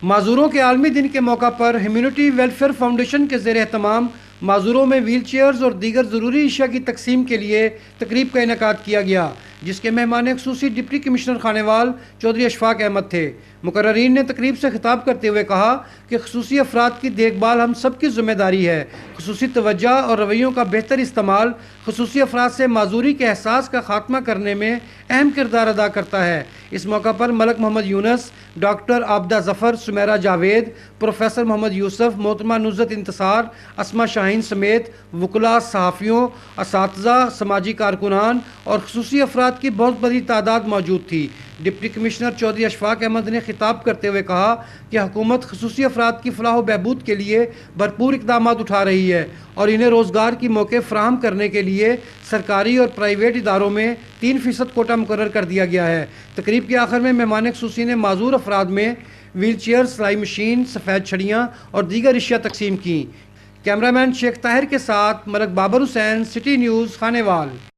معذوروں کے عالمی دن کے موقع پر ہیومینٹی ویلفیئر فاؤنڈیشن کے زیر اہتمام معذوروں میں ویل چیئرز اور دیگر ضروری اشیاء کی تقسیم کے لیے تقریب کا انعقاد کیا گیا، جس کے مہمان خصوصی ڈپٹی کمشنر خانیوال چودھری اشفاق احمد تھے۔ مقررین نے تقریب سے خطاب کرتے ہوئے کہا کہ خصوصی افراد کی دیکھ بھال ہم سب کی ذمہ داری ہے۔ خصوصی توجہ اور رویوں کا بہتر استعمال خصوصی افراد سے معذوری کے احساس کا خاتمہ کرنے میں اہم کردار ادا کرتا ہے۔ اس موقع پر ملک محمد یونس، ڈاکٹر عابدہ ظفر، سمیرہ جاوید، پروفیسر محمد یوسف، محترمہ نصرت انتصار، اسما شاہین سمیت وکلاء، صحافیوں، اساتذہ، سماجی کارکنان اور خصوصی افراد کی بہت بڑی تعداد موجود تھی۔ ڈپٹی کمشنر چودھری اشفاق احمد نے خطاب کرتے ہوئے کہا کہ حکومت خصوصی افراد کی فلاح و بہبود کے لیے بھرپور اقدامات اٹھا رہی ہے اور انہیں روزگار کی موقع فراہم کرنے کے لیے سرکاری اور پرائیویٹ اداروں میں 3% کوٹا مقرر کر دیا گیا ہے۔ تقریب کے آخر میں مہمان خصوصی نے معذور افراد میں ویل چیئر، سلائی مشین، سفید چھڑیاں اور دیگر اشیاء تقسیم کیں۔ کیمرہ مین شیخ طاہر کے ساتھ ملک بابر حسین، سٹی نیوز، خانیوال۔